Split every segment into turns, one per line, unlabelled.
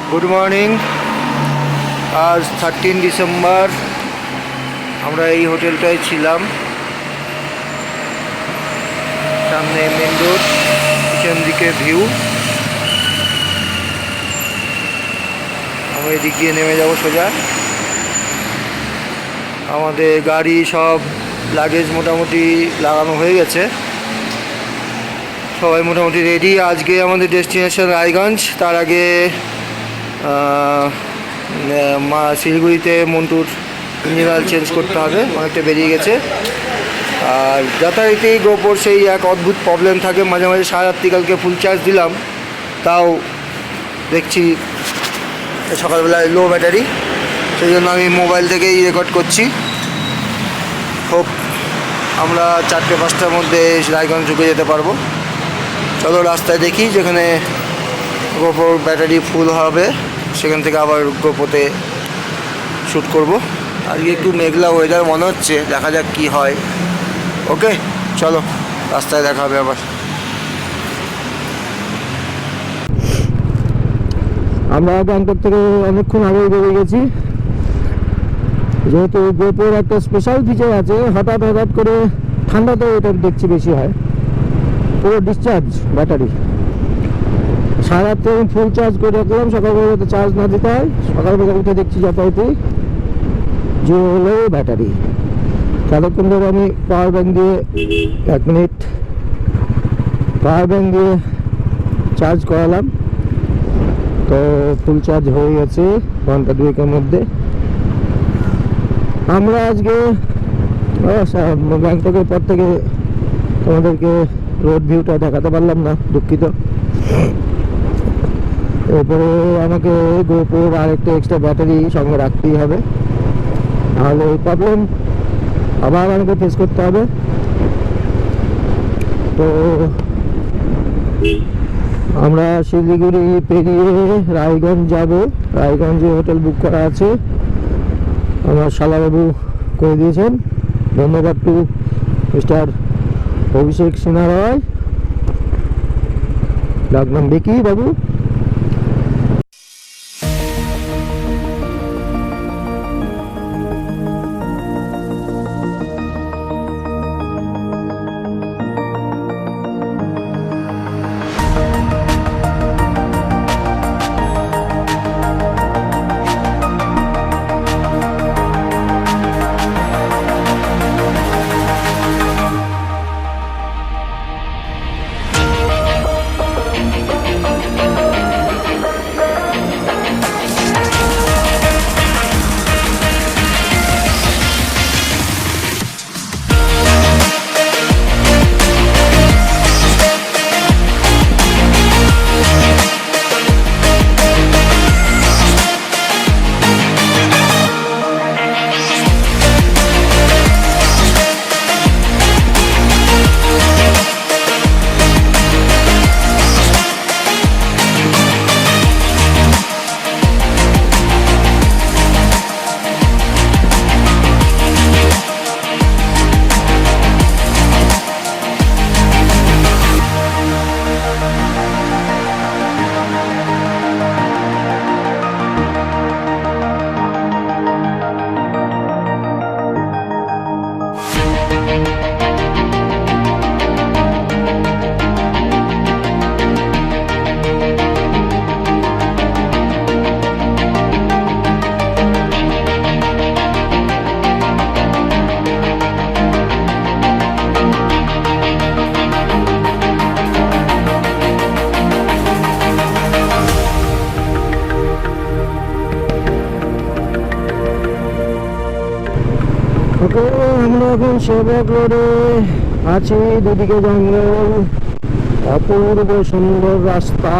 Good morning. আজ 13 December. আমরা এই হোটেলটায় ছিলাম। সামনে মেন রোড, পিছন দিকে ভিউ। আমরা এদিক দিয়ে নেমে যাব সোজা। আমাদের গাড়ি সব লাগেজ মোটামুটি লাগানো হয়ে গেছে, সবাই মোটামুটি রেডি। আজকে আমাদের ডেস্টিনেশন রায়গঞ্জ। তার আগে শিলিগুড়িতে মন্টুর ইঞ্জিন অয়েল চেঞ্জ করতে হবে, অনেকটা বেরিয়ে গেছে। আর যথারীতি গোপোর সেই এক অদ্ভুত প্রবলেম থাকে, মাঝে মাঝে সারা রাত্রিকালকে ফুল চার্জ দিলাম, তাও দেখছি সকালবেলায় লো ব্যাটারি। সেই জন্য আমি মোবাইল থেকেই রেকর্ড করছি। হোপ আমরা 4টে-5টার মধ্যে রায়গঞ্জ ঢুকে যেতে পারবো। চলো রাস্তায় দেখি, যেখানে গোপোর ব্যাটারি ফুল হবে সেখান থেকে আবার গোপোতে শ্যুট করব। আজকে একটু মেঘলা ওয়েদার মনে হচ্ছে, দেখা যাক কি হয়। ওকে চলো, রাস্তায় দেখা হবে আবার। আমরা গ্যাংটক থেকে অনেকক্ষণ আগেই বেরিয়ে গেছি। যেহেতু গোপোর একটা স্পেশাল ফিচার আছে, হঠাৎ করে ঠান্ডাতে এটা দেখছি বেশি হয়, পুরো ডিসচার্জ ব্যাটারি। সারা রাত্রে আমি ফুল চার্জ করে রাখলাম, সকালবেলা যাতে চার্জ না দিতে হয়। সকালবেলা উঠে দেখছি যথারীতি যে হলো ব্যাটারি। ততক্ষণ ধরে আমি পাওয়ার ব্যাঙ্ক দিয়ে 1 মিনিট পাওয়ার ব্যাঙ্ক দিয়ে চার্জ করালাম, তো ফুল চার্জ হয়ে গেছে ঘন্টা 2-এর মধ্যে। আমরা আজকে গ্যাংটকের পর থেকে তোমাদেরকে রোড ভিউটা দেখাতে পারলাম না, দুঃখিত। এরপরে আমাকে গোপ্রোর আরেকটা এক্সট্রা ব্যাটারি সঙ্গে রাখতেই হবে, নাহলে এই প্রবলেম আবার আমাকে ফেস করতে হবে। তো আমরা শিলিগুড়ি পেরিয়ে রায়গঞ্জ যাব। রায়গঞ্জে হোটেল বুক করা আছে, আমার শালাবাবু করে দিয়েছেন। ধন্যবাদ টু মিস্টার অভিষেক সিনহা রয়, ডাকনাম দেখি বাবু। আমরা এখন সেবক রোডে আছি, দুদিকে জঙ্গল, অপূর্ব সুন্দর রাস্তা।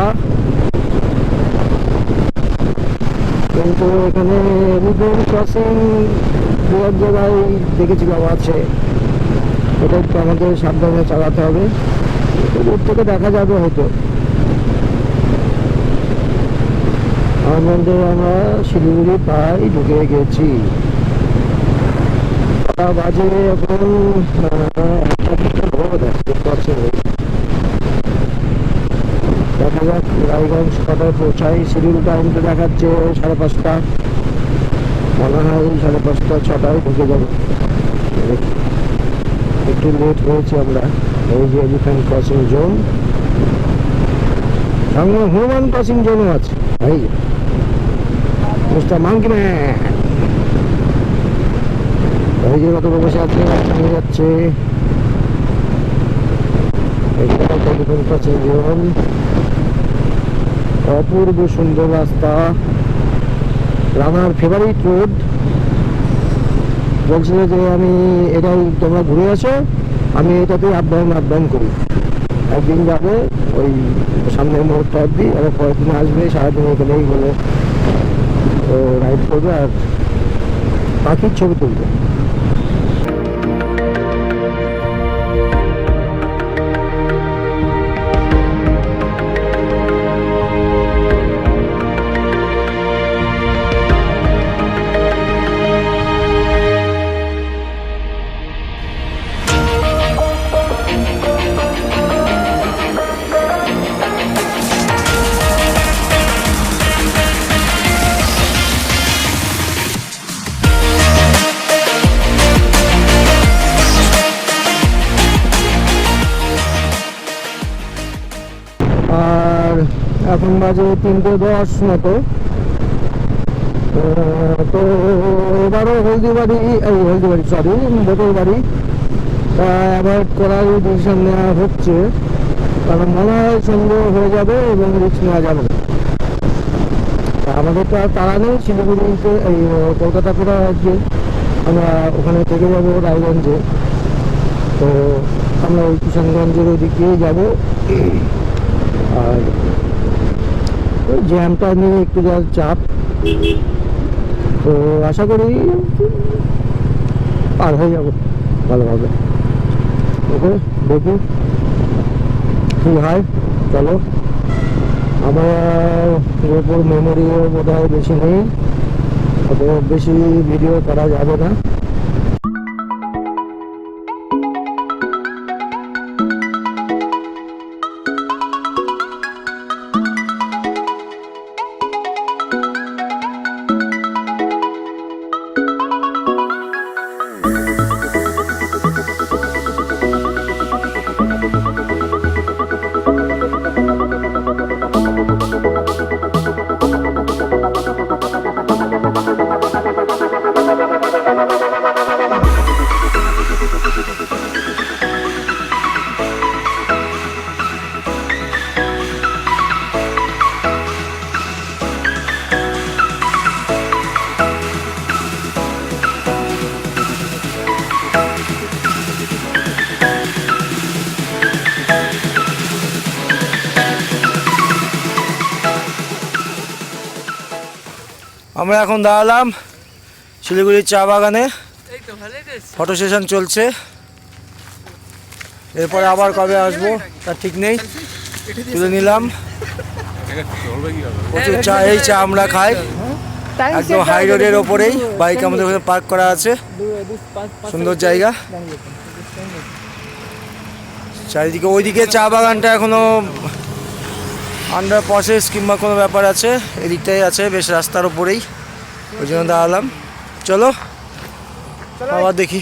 কিন্তু এখানে এলিফ্যান্ট ক্রসিং দু এক জায়গায় দেখেছিলাম আছে, এটা একটু আমাদের সাবধানে চালাতে হবে। দূর থেকে দেখা যাবে হয়তো। আমাদের আমরা শিলিগুড়ি প্রায় ঢুকে গেছি। বাজে এখন 1টা দেখা যাক রায়গঞ্জ কটায় পৌঁছাই। শিডিউল টাইমটা দেখাচ্ছে 5:30, মনে হয় 5:30 6টায় ঢুকে যাবো। একটু লেট হয়েছে আমরা। এই যে এলিফ্যান্ট ক্রসিং জোন, সঙ্গে হনুমান ক্রসিং জোনও আছে। এই মিস্টার মাঙ্কি ম্যান এই যে কত বসে আছে, নিয়ে যাচ্ছে। এলিফ্যান্ট ক্রসিং জোন, অপূর্ব সুন্দর রাস্তা, রানার ফেভারিট রোড। বলছিল যে আমি এটাই, তোমরা ঘুরে আসো, আমি এটাতেই আপ ডাউন করি। একদিন যাবে ওই সামনের মোড়টা অব্দি, আবার পরের দিন আসবে, সারাদিন এখানেই বলে ও রাইড করবে আর পাখির ছবি তুলবে। আর এখন বাজে 3:10 মতো। তো এবারও হলদিবাড়ি সরি বোতল বাড়ি অ্যাভয়েড করার ডিসিশন নেওয়া হচ্ছে, কারণ মনে হয় সন্দেহ হয়ে যাবে এবং রিস্ক নেওয়া যাবে না। আমাদের তো আর তারা নেই, শিলিগুড়িতে এই কলকাতা পুরো আজকে আমরা ওখানে থেকে যাবো রায়গঞ্জে। তো আমরা ওই কিষানগঞ্জের ওই দিক দিয়েই যাবো। আর জ্যামটা নিয়ে একটু যা চাপ, তো আশা করি পার হয়ে যাবো ভালোভাবে। ওকে দেখি কী হয়। চলো, আমার গোপোর মেমোরিও বোধ হয় বেশি নেই, অত বেশি ভিডিও করা যাবে না। আমরা এখন দাঁড়ালাম শিলিগুড়ির চা বাগানে, ফটো সেশন চলছে। এরপরে আবার কবে আসবো তার ঠিক নেই। তুলে নিলাম প্রচুর চা। এই চা আমরা খাই একদম হাই রোডের ওপরেই, বাইক আমাদের ওখানে পার্ক করা আছে, সুন্দর জায়গা। চারিদিকে ওইদিকে চা বাগানটা এখনো আন্ডার প্রসেস কিংবা কোনো ব্যাপার আছে, এদিকটাই আছে বেশ রাস্তার ওপরেই, ওই জন্য দাঁড়ালাম। চলো আবার দেখি।